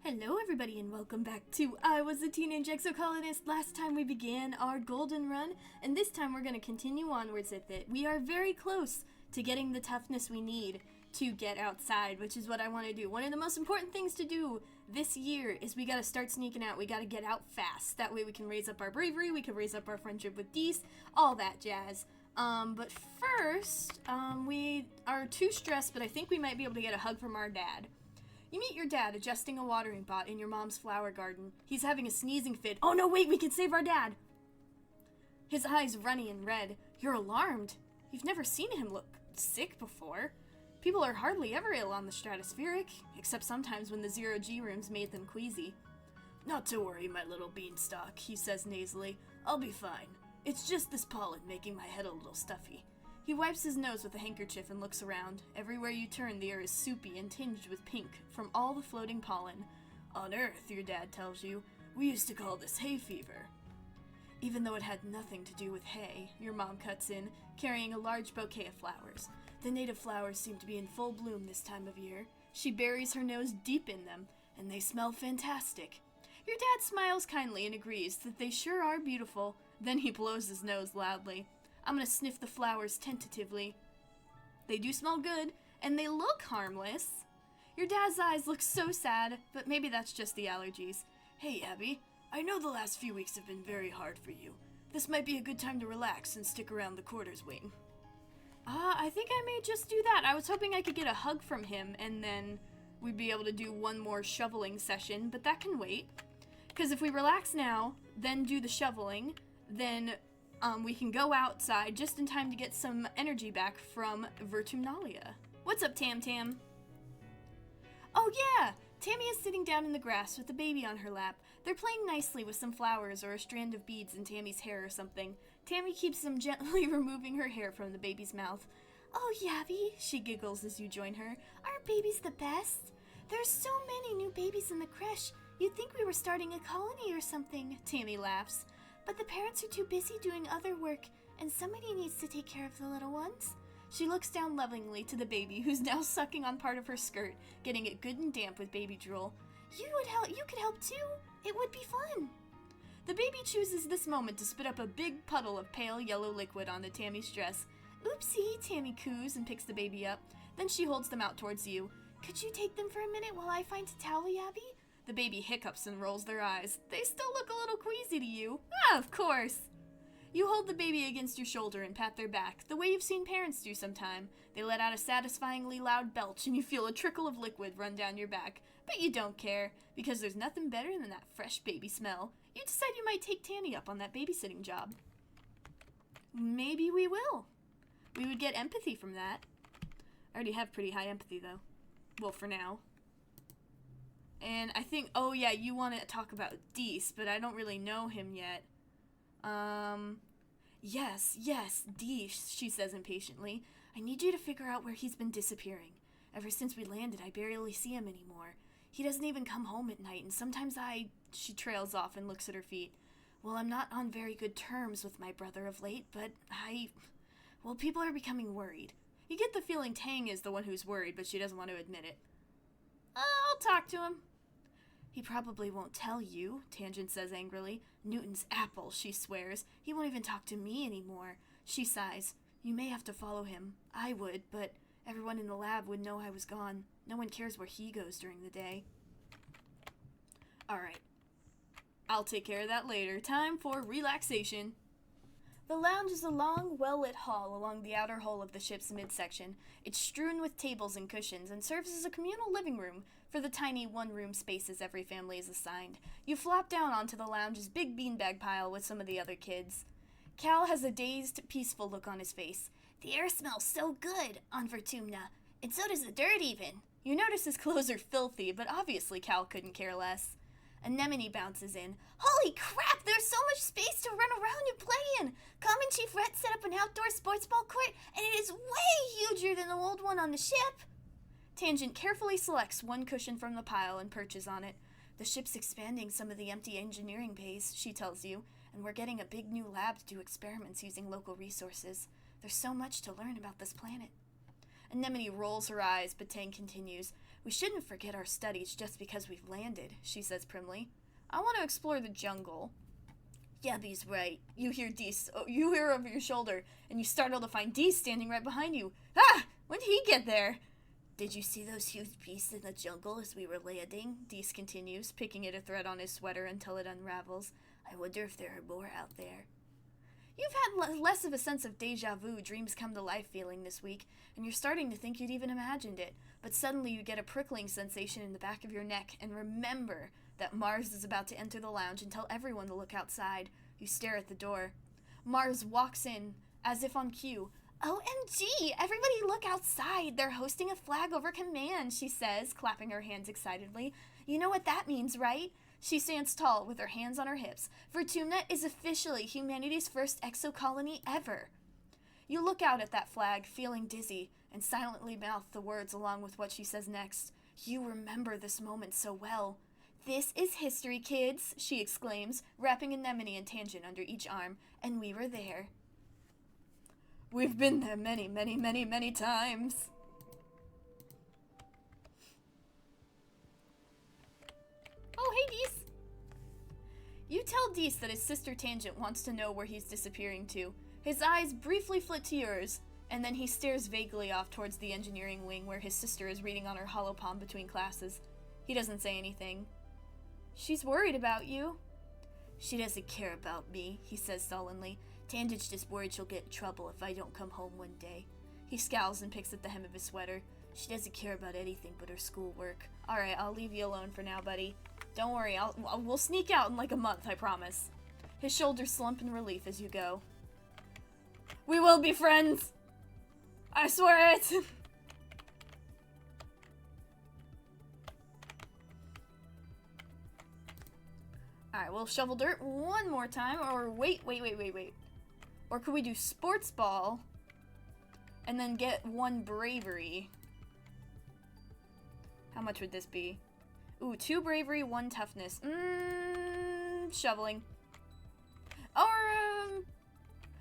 Hello everybody and welcome back to I Was a Teenage Exocolonist. Last time we began our golden run, and this time we're going to continue onwards with it. We are very close to getting the toughness we need to get outside, which is what I want to do. One of the most important things to do this year is we got to start sneaking out. We got to get out fast. That way we can raise up our bravery, we can raise up our friendship with Dees, all that jazz. But first, we are too stressed, but I think we might be able to get a hug from our dad. You meet your dad adjusting a watering pot in your mom's flower garden. He's having a sneezing fit. Oh no, wait, we can save our dad! His eyes runny and red. You're alarmed. You've never seen him look sick before. People are hardly ever ill on the stratospheric, except sometimes when the zero-G rooms made them queasy. Not to worry, my little beanstalk, he says nasally. I'll be fine. It's just this pollen making my head a little stuffy. He wipes his nose with a handkerchief and looks around. Everywhere you turn, the air is soupy and tinged with pink from all the floating pollen. On Earth, your dad tells you, we used to call this hay fever. Even though it had nothing to do with hay, your mom cuts in, carrying a large bouquet of flowers. The native flowers seem to be in full bloom this time of year. She buries her nose deep in them, and they smell fantastic. Your dad smiles kindly and agrees that they sure are beautiful. Then he blows his nose loudly. I'm gonna sniff the flowers tentatively. They do smell good, and they look harmless. Your dad's eyes look so sad, but maybe that's just the allergies. Hey, Abby, I know the last few weeks have been very hard for you. This might be a good time to relax and stick around the quarters wing. I think I may just do that. I was hoping I could get a hug from him, and then we'd be able to do one more shoveling session, but that can wait. Because if we relax now, then do the shoveling, then we can go outside just in time to get some energy back from Vertumnalia. What's up, Tam Tam? Oh yeah! Tammy is sitting down in the grass with the baby on her lap. They're playing nicely with some flowers or a strand of beads in Tammy's hair or something. Tammy keeps them gently removing her hair from the baby's mouth. Oh, Yabby, she giggles as you join her. Aren't babies the best? There's so many new babies in the creche. You'd think we were starting a colony or something, Tammy laughs. But the parents are too busy doing other work, and somebody needs to take care of the little ones. She looks down lovingly to the baby, who's now sucking on part of her skirt, getting it good and damp with baby drool. You could help too. It would be fun. The baby chooses this moment to spit up a big puddle of pale yellow liquid onto Tammy's dress. Oopsie, Tammy coos and picks the baby up. Then she holds them out towards you. Could you take them for a minute while I find a towel, Yabby? The baby hiccups and rolls their eyes. They still look a little queasy to you. Ah, of course. You hold the baby against your shoulder and pat their back, the way you've seen parents do sometime. They let out a satisfyingly loud belch and you feel a trickle of liquid run down your back. But you don't care, because there's nothing better than that fresh baby smell. You decide you might take Tammy up on that babysitting job. Maybe we will. We would get empathy from that. I already have pretty high empathy, though. Well, for now. And I think, oh yeah, you want to talk about Dees, but I don't really know him yet. Yes, Dees, she says impatiently. I need you to figure out where he's been disappearing. Ever since we landed, I barely see him anymore. He doesn't even come home at night, and sometimes she trails off and looks at her feet. Well, I'm not on very good terms with my brother of late, but people are becoming worried. You get the feeling Tang is the one who's worried, but she doesn't want to admit it. I'll talk to him. He probably won't tell you, Tangent says angrily. Newton's apple, she swears. He won't even talk to me anymore. She sighs. You may have to follow him. I would, but everyone in the lab would know I was gone. No one cares where he goes during the day. Alright. I'll take care of that later. Time for relaxation. The lounge is a long, well-lit hall along the outer hull of the ship's midsection. It's strewn with tables and cushions and serves as a communal living room for the tiny one-room spaces every family is assigned. You flop down onto the lounge's big beanbag pile with some of the other kids. Cal has a dazed, peaceful look on his face. The air smells so good on Vertumna, and so does the dirt even. You notice his clothes are filthy, but obviously Cal couldn't care less. Anemone bounces in. Holy crap, there's so much space to run around and play in! Common Chief Rhett set up an outdoor sports ball court, and it is way huger than the old one on the ship! Tangent carefully selects one cushion from the pile and perches on it. The ship's expanding some of the empty engineering bays, she tells you, and we're getting a big new lab to do experiments using local resources. There's so much to learn about this planet. Anemone rolls her eyes, but Tang continues. We shouldn't forget our studies just because we've landed, she says primly. I want to explore the jungle. Yabby's right. You hear over your shoulder, and you startle to find Dee standing right behind you. Ah! When did he get there? Did you see those huge beasts in the jungle as we were landing? Dees continues, picking at a thread on his sweater until it unravels. I wonder if there are more out there. You've had less of a sense of deja vu, dreams come to life feeling this week, and you're starting to think you'd even imagined it. But suddenly you get a prickling sensation in the back of your neck, and remember that Mars is about to enter the lounge and tell everyone to look outside. You stare at the door. Mars walks in, as if on cue. OMG, everybody look outside. They're hosting a flag over command, she says, clapping her hands excitedly. You know what that means, right? She stands tall with her hands on her hips. Vertumnalia is officially humanity's first exocolony ever. You look out at that flag, feeling dizzy, and silently mouth the words along with what she says next. You remember this moment so well. This is history, kids, she exclaims, wrapping anemone and tangent under each arm, and we were there. We've been there many, many, many, many times. Oh, hey, Dees. You tell Dees that his sister Tangent wants to know where he's disappearing to. His eyes briefly flit to yours, and then he stares vaguely off towards the engineering wing where his sister is reading on her holopalm between classes. He doesn't say anything. She's worried about you. She doesn't care about me, he says sullenly. Tangent's just worried she'll get in trouble if I don't come home one day. He scowls and picks at the hem of his sweater. She doesn't care about anything but her schoolwork. Alright, I'll leave you alone for now, buddy. Don't worry, we'll sneak out in like a month, I promise. His shoulders slump in relief as you go. We will be friends! I swear it! Alright, we'll shovel dirt one more time, or wait. Or could we do sports ball, and then get one bravery? How much would this be? Ooh, 2 bravery, 1 toughness. Shoveling. Or,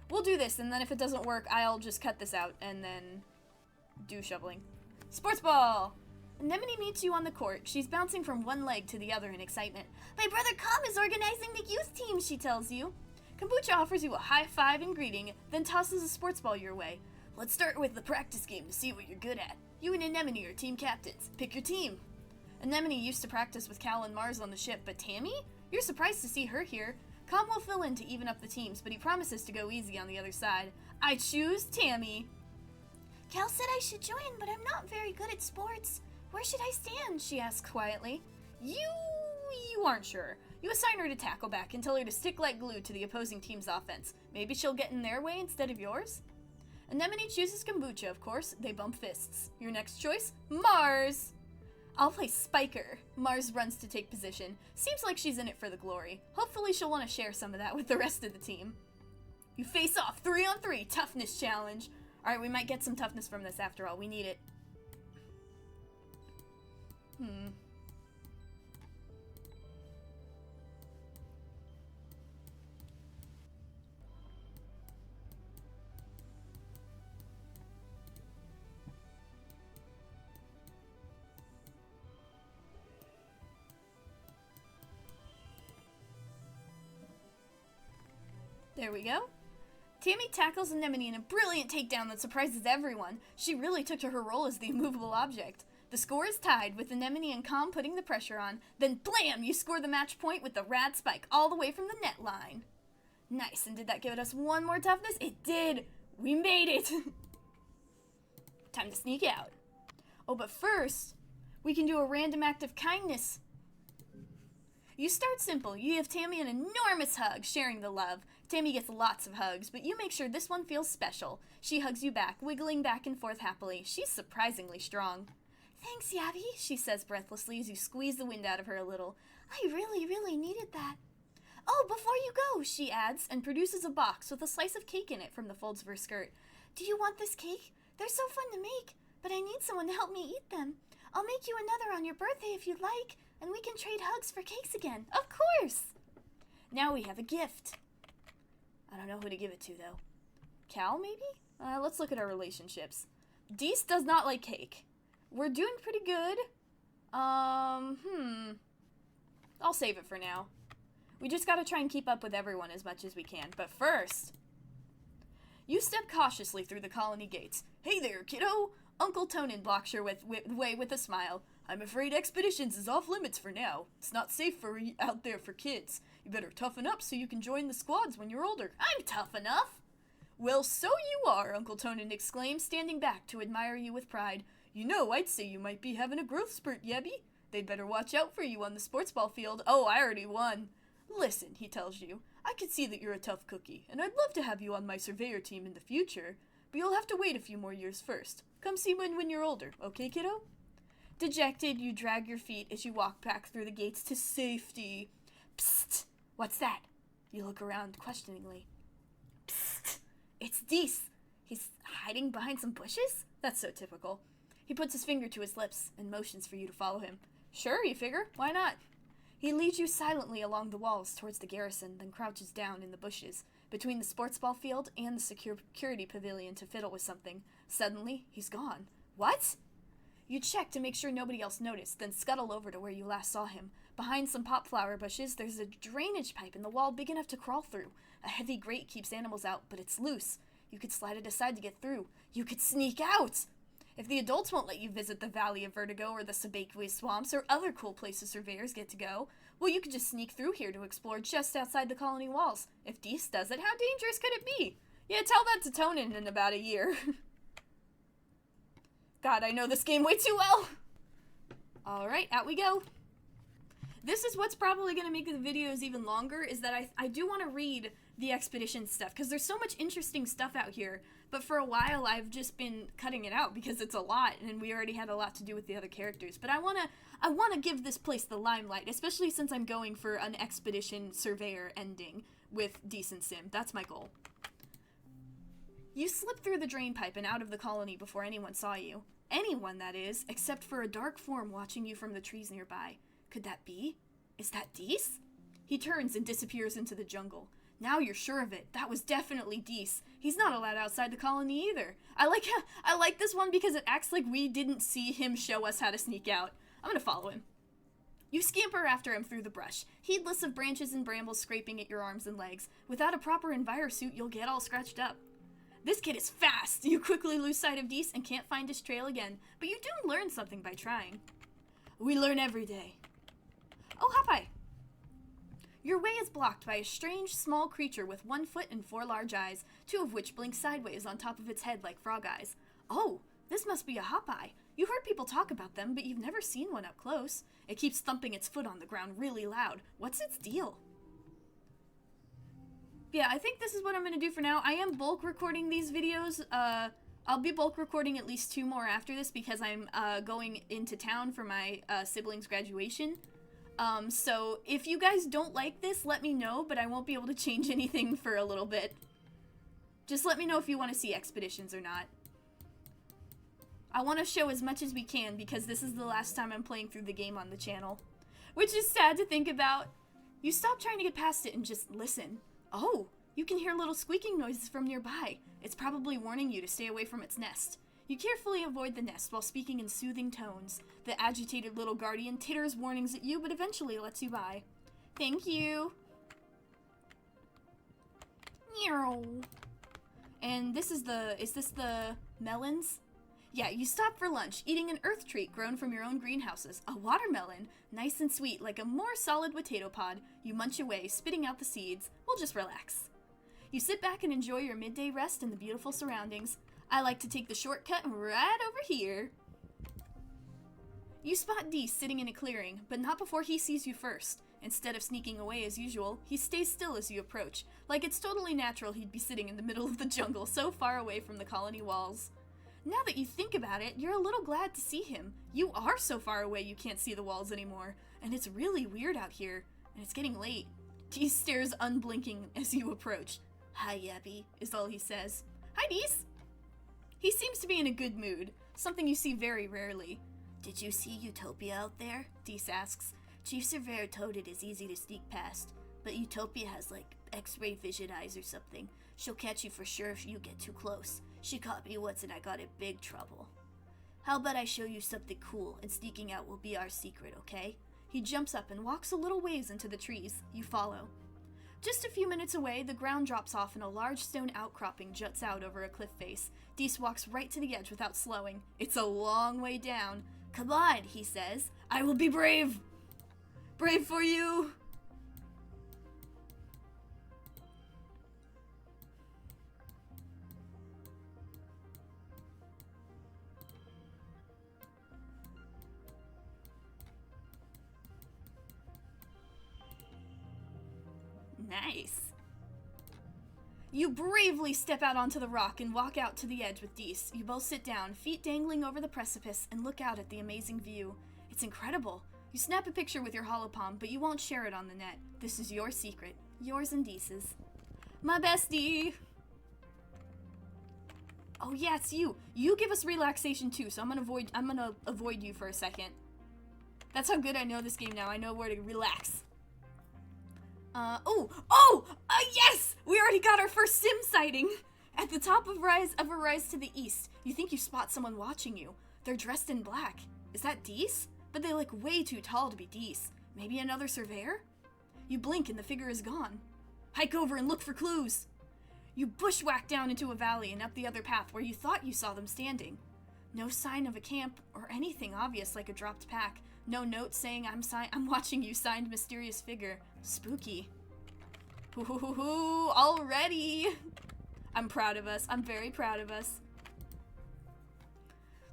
we'll do this, and then if it doesn't work, I'll just cut this out, and then do shoveling. Sports ball! Anemone meets you on the court. She's bouncing from one leg to the other in excitement. My brother Com is organizing the youth team, she tells you. Kombucha offers you a high five and greeting, then tosses a sports ball your way. Let's start with the practice game to see what you're good at. You and Anemone are team captains. Pick your team. Anemone used to practice with Cal and Mars on the ship, but Tammy? You're surprised to see her here. Com will fill in to even up the teams, but he promises to go easy on the other side. I choose Tammy. Cal said I should join, but I'm not very good at sports. Where should I stand? She asks quietly. You aren't sure. You assign her to tackle back and tell her to stick like glue to the opposing team's offense. Maybe she'll get in their way instead of yours? Anemone chooses Kombucha, of course. They bump fists. Your next choice? Mars! I'll play Spiker. Mars runs to take position. Seems like she's in it for the glory. Hopefully she'll want to share some of that with the rest of the team. You face off 3-on-3 toughness challenge. Alright, we might get some toughness from this after all. We need it. There we go. Tammy tackles Anemone in a brilliant takedown that surprises everyone. She really took to her role as the immovable object. The score is tied, with Anemone and Com putting the pressure on. Then blam! You score the match point with the rad spike all the way from the net line. Nice, and did that give us one more toughness? It did! We made it! Time to sneak out. Oh, but first, we can do a random act of kindness. You start simple. You give Tammy an enormous hug, sharing the love. Tammy gets lots of hugs, but you make sure this one feels special. She hugs you back, wiggling back and forth happily. She's surprisingly strong. Thanks, Yabby, she says breathlessly as you squeeze the wind out of her a little. I really, really needed that. Oh, before you go, she adds, and produces a box with a slice of cake in it from the folds of her skirt. Do you want this cake? They're so fun to make, but I need someone to help me eat them. I'll make you another on your birthday if you'd like, and we can trade hugs for cakes again. Of course! Now we have a gift. I don't know who to give it to, though. Cal, maybe? Let's look at our relationships. Dees does not like cake. We're doing pretty good. I'll save it for now. We just gotta try and keep up with everyone as much as we can. But first, you step cautiously through the colony gates. Hey there, kiddo! Uncle Tonin blocks your way with a smile. I'm afraid expeditions is off limits for now. It's not safe out there for kids. You better toughen up so you can join the squads when you're older. I'm tough enough! Well, so you are, Uncle Tonin exclaims, standing back to admire you with pride. You know, I'd say you might be having a growth spurt, Yebby. They'd better watch out for you on the sports ball field. Oh, I already won. Listen, he tells you, I can see that you're a tough cookie, and I'd love to have you on my surveyor team in the future, but you'll have to wait a few more years first. Come see me when you're older, okay, kiddo? Dejected, you drag your feet as you walk back through the gates to safety. Psst! What's that? You look around questioningly. Psst! It's Dees. He's hiding behind some bushes? That's so typical. He puts his finger to his lips and motions for you to follow him. Sure, you figure. Why not? He leads you silently along the walls towards the garrison, then crouches down in the bushes, between the sports ball field and the security pavilion to fiddle with something. Suddenly, he's gone. What? You check to make sure nobody else noticed, then scuttle over to where you last saw him. Behind some popflower bushes, there's a drainage pipe in the wall big enough to crawl through. A heavy grate keeps animals out, but it's loose. You could slide it aside to get through. You could sneak out! If the adults won't let you visit the Valley of Vertigo or the Sabekwe swamps or other cool places surveyors get to go, well, you could just sneak through here to explore just outside the colony walls. If Dees does it, how dangerous could it be? Yeah, tell that to Tonin in about a year. God, I know this game way too well! Alright, out we go. This is what's probably going to make the videos even longer, is that I do want to read the expedition stuff, because there's so much interesting stuff out here, but for a while I've just been cutting it out because it's a lot, and we already had a lot to do with the other characters. But I want to give this place the limelight, especially since I'm going for an expedition surveyor ending with decent sim. That's my goal. You slip through the drain pipe and out of the colony before anyone saw you. Anyone, that is, except for a dark form watching you from the trees nearby. Could that be? Is that Dees? He turns and disappears into the jungle. Now you're sure of it. That was definitely Dees. He's not allowed outside the colony either. I like this one because it acts like we didn't see him show us how to sneak out. I'm gonna follow him. You scamper after him through the brush, heedless of branches and brambles scraping at your arms and legs. Without a proper envirosuit, you'll get all scratched up. This kid is fast! You quickly lose sight of Dees and can't find his trail again, but you do learn something by trying. We learn every day. Oh, Hopeye! Your way is blocked by a strange, small creature with 1 foot and 4 large eyes, 2 of which blink sideways on top of its head like frog eyes. Oh, this must be a Hopeye. You heard people talk about them, but you've never seen one up close. It keeps thumping its foot on the ground really loud. What's its deal? Yeah, I think this is what I'm going to do for now. I am bulk recording these videos. I'll be bulk recording at least 2 more after this because I'm going into town for my siblings' graduation. So if you guys don't like this, let me know, but I won't be able to change anything for a little bit. Just let me know if you want to see expeditions or not. I want to show as much as we can because this is the last time I'm playing through the game on the channel. Which is sad to think about. You stop trying to get past it and just listen. Oh, you can hear little squeaking noises from nearby. It's probably warning you to stay away from its nest. You carefully avoid the nest while speaking in soothing tones. The agitated little guardian titters warnings at you, but eventually lets you by. Thank you. Meow. And is this the melons? Yeah, you stop for lunch, eating an earth treat grown from your own greenhouses. A watermelon, nice and sweet, like a more solid potato pod. You munch away, spitting out the seeds. We'll just relax. You sit back and enjoy your midday rest in the beautiful surroundings. I like to take the shortcut right over here. You spot Dees sitting in a clearing, but not before he sees you first. Instead of sneaking away as usual, he stays still as you approach, like it's totally natural he'd be sitting in the middle of the jungle so far away from the colony walls. Now that you think about it, you're a little glad to see him. You are so far away you can't see the walls anymore, and it's really weird out here, and it's getting late. Dees stares unblinking as you approach. Hi, Yappy, is all he says. Hi, Dees! He seems to be in a good mood, something you see very rarely. Did you see Utopia out there? Dees asks. Chief Surveyor told it is easy to sneak past, but Utopia has like X-ray vision eyes or something. She'll catch you for sure if you get too close. She caught me once and I got in big trouble. How about I show you something cool, and sneaking out will be our secret, okay? He jumps up and walks a little ways into the trees. You follow. Just a few minutes away, the ground drops off and a large stone outcropping juts out over a cliff face. Dees walks right to the edge without slowing. It's a long way down. Come on, he says. I will be brave. Brave for you. Nice. You bravely step out onto the rock and walk out to the edge with Dees. You both sit down, feet dangling over the precipice, and look out at the amazing view. It's incredible. You snap a picture with your holopalm, but you won't share it on the net. This is your secret. Yours and Dees's. My bestie! Oh yeah, it's you. You give us relaxation too, so I'm gonna avoid you for a second. That's how good I know this game now. I know where to relax. Yes! We already got our first sim sighting! At the top of a rise to the east, you think you spot someone watching you. They're dressed in black. Is that Dees? But they look way too tall to be Dees. Maybe another surveyor? You blink and the figure is gone. Hike over and look for clues! You bushwhack down into a valley and up the other path where you thought you saw them standing. No sign of a camp or anything obvious like a dropped pack. No note saying I'm watching you, signed mysterious figure. Spooky. Hoo already! I'm proud of us. I'm very proud of us.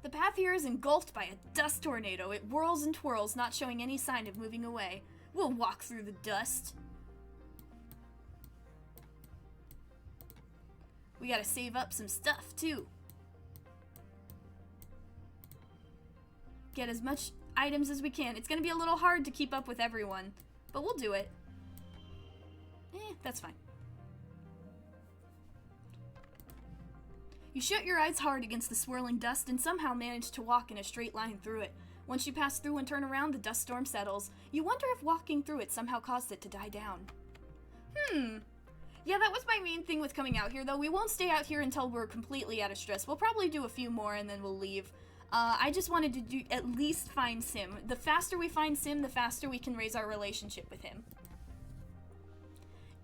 The path here is engulfed by a dust tornado. It whirls and twirls, not showing any sign of moving away. We'll walk through the dust. We gotta save up some stuff, too. Get as much items as we can. It's gonna be a little hard to keep up with everyone, but we'll do it. That's fine. You shut your eyes hard against the swirling dust and somehow manage to walk in a straight line through it. Once you pass through and turn around, the dust storm settles. You wonder if walking through it somehow caused it to die down. Yeah, that was my main thing with coming out here, though. We won't stay out here until we're completely out of stress. We'll probably do a few more and then we'll leave. I just wanted to at least find Sim. The faster we find Sim, the faster we can raise our relationship with him.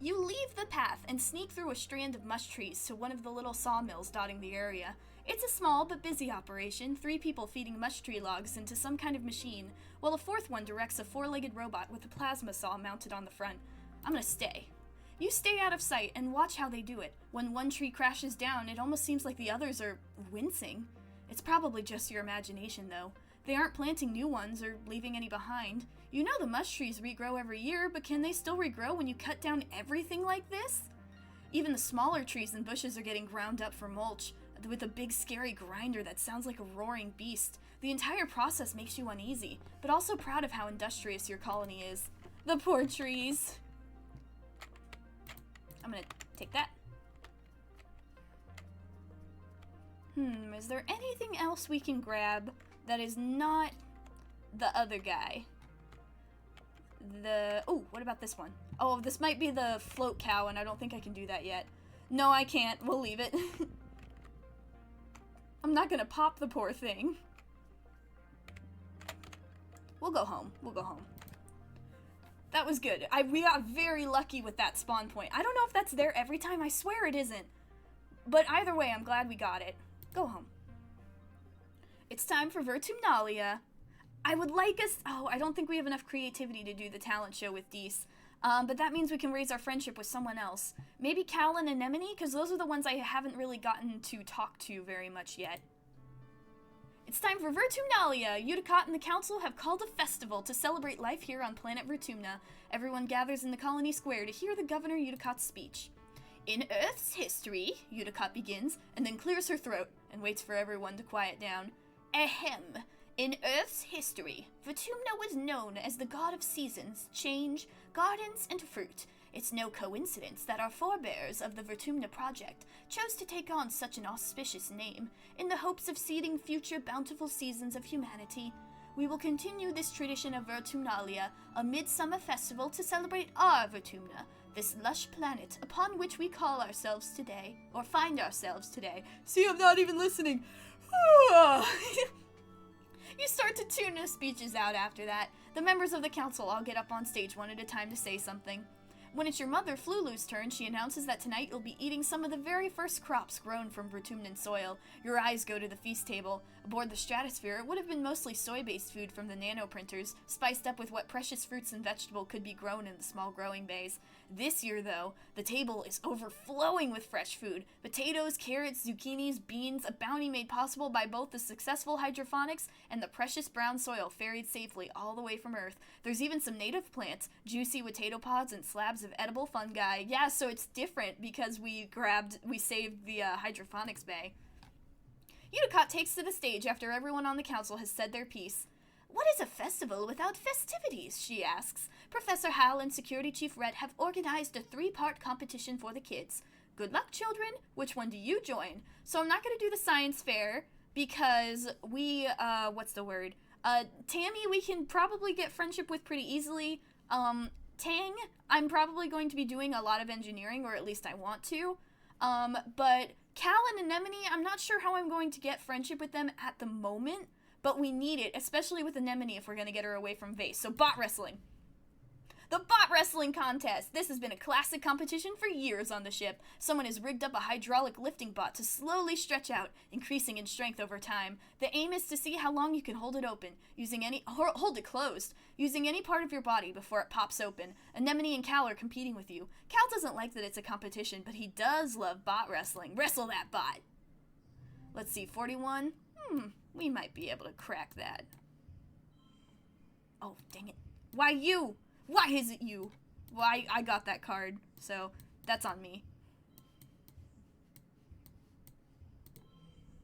You leave the path and sneak through a strand of mush trees to one of the little sawmills dotting the area. It's a small but busy operation, 3 people feeding mush tree logs into some kind of machine, while a 4th one directs a 4-legged robot with a plasma saw mounted on the front. I'm gonna stay. You stay out of sight and watch how they do it. When one tree crashes down, it almost seems like the others are wincing. It's probably just your imagination, though. They aren't planting new ones or leaving any behind. You know the mush trees regrow every year, but can they still regrow when you cut down everything like this? Even the smaller trees and bushes are getting ground up for mulch, with a big scary grinder that sounds like a roaring beast. The entire process makes you uneasy, but also proud of how industrious your colony is. The poor trees. I'm gonna take that. Is there anything else we can grab that is not the other guy? Oh, what about this one? Oh, this might be the float cow, and I don't think I can do that yet. No, I can't. We'll leave it. I'm not gonna pop the poor thing. We'll go home. We'll go home. That was good. We got very lucky with that spawn point. I don't know if that's there every time. I swear it isn't. But either way, I'm glad we got it. Go home. It's time for Vertumnalia. I would like us... Oh, I don't think we have enough creativity to do the talent show with Dees. But that means we can raise our friendship with someone else. Maybe Cal and Anemone, because those are the ones I haven't really gotten to talk to very much yet. It's time for Vertumnalia! Udicott and the Council have called a festival to celebrate life here on planet Vertumna. Everyone gathers in the colony square to hear the Governor Udicott's speech. In Earth's history, Udicott begins, and then clears her throat, and waits for everyone to quiet down. Ahem. In Earth's history, Vertumna was known as the god of seasons, change, gardens, and fruit. It's no coincidence that our forebears of the Vertumna Project chose to take on such an auspicious name, in the hopes of seeding future bountiful seasons of humanity. We will continue this tradition of Vertumnalia, a midsummer festival to celebrate our Vertumna, this lush planet upon which we call ourselves today, or find ourselves today. See, I'm not even listening. You start to tune the speeches out after that. The members of the council all get up on stage one at a time to say something. When it's your mother, Flulu's turn, she announces that tonight you'll be eating some of the very first crops grown from Vertumnan soil. Your eyes go to the feast table. Aboard the Stratosphere, it would have been mostly soy-based food from the nanoprinters, spiced up with what precious fruits and vegetable could be grown in the small growing bays. This year, though, the table is overflowing with fresh food. Potatoes, carrots, zucchinis, beans, a bounty made possible by both the successful hydroponics and the precious brown soil ferried safely all the way from Earth. There's even some native plants, juicy potato pods and slabs of edible fungi. Yeah, so it's different because we saved the hydroponics bay. Udicott takes to the stage after everyone on the council has said their piece. What is a festival without festivities, she asks. Professor Hal and Security Chief Rhett have organized a 3-part competition for the kids. Good luck, children. Which one do you join? So I'm not going to do the science fair because Tammy we can probably get friendship with pretty easily. Tang, I'm probably going to be doing a lot of engineering, or at least I want to. But Cal and Anemone, I'm not sure how I'm going to get friendship with them at the moment, but we need it, especially with Anemone if we're going to get her away from Vase. So bot wrestling. The bot wrestling contest! This has been a classic competition for years on the ship. Someone has rigged up a hydraulic lifting bot to slowly stretch out, increasing in strength over time. The aim is to see how long you can hold it open, hold it closed, using any part of your body before it pops open. Anemone and Cal are competing with you. Cal doesn't like that it's a competition, but he does love bot wrestling. Wrestle that bot! Let's see, 41? We might be able to crack that. Oh, dang it. Why you? Why is it you? Well, I got that card, so that's on me.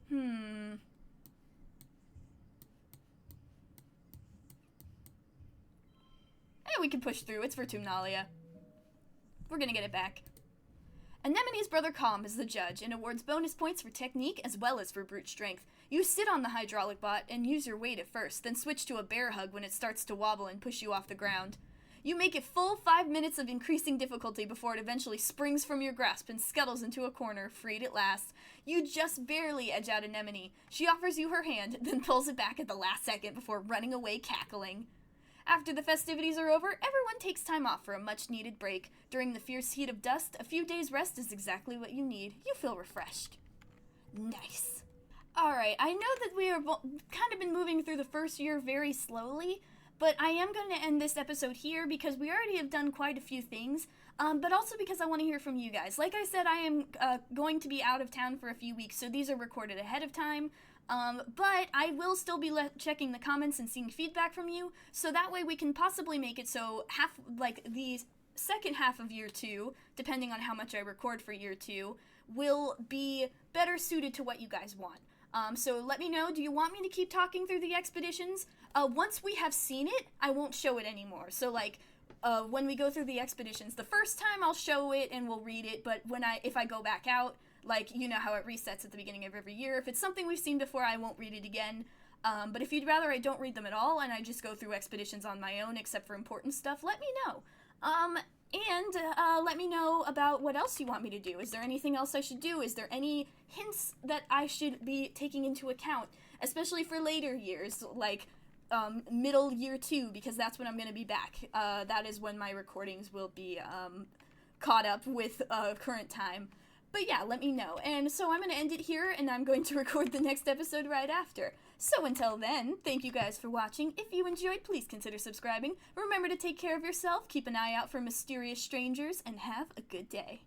Hey, we can push through. It's Vertumnalia. We're gonna get it back. Anemone's brother Calm is the judge and awards bonus points for technique as well as for brute strength. You sit on the hydraulic bot and use your weight at first, then switch to a bear hug when it starts to wobble and push you off the ground. You make a full 5 minutes of increasing difficulty before it eventually springs from your grasp and scuttles into a corner, freed at last. You just barely edge out Anemone. She offers you her hand, then pulls it back at the last second before running away cackling. After the festivities are over, everyone takes time off for a much-needed break. During the fierce heat of dust, a few days' rest is exactly what you need. You feel refreshed. Nice. Alright, I know that we are kind of been moving through the first year very slowly, but I am going to end this episode here because we already have done quite a few things, but also because I want to hear from you guys. Like I said, I am going to be out of town for a few weeks, so these are recorded ahead of time, but I will still be checking the comments and seeing feedback from you, so that way we can possibly make it so the second half of year 2, depending on how much I record for year 2, will be better suited to what you guys want. So let me know, do you want me to keep talking through the expeditions? Once we have seen it, I won't show it anymore. So when we go through the expeditions, the first time I'll show it and we'll read it, but if I go back out, you know how it resets at the beginning of every year. If it's something we've seen before, I won't read it again. But if you'd rather I don't read them at all and I just go through expeditions on my own except for important stuff, let me know. And let me know about what else you want me to do. Is there anything else I should do? Is there any hints that I should be taking into account, especially for later years, middle year 2, because that's when I'm going to be back. That is when my recordings will be caught up with current time. But yeah, let me know. And so I'm going to end it here, and I'm going to record the next episode right after. So until then, thank you guys for watching. If you enjoyed, please consider subscribing. Remember to take care of yourself, keep an eye out for mysterious strangers, and have a good day.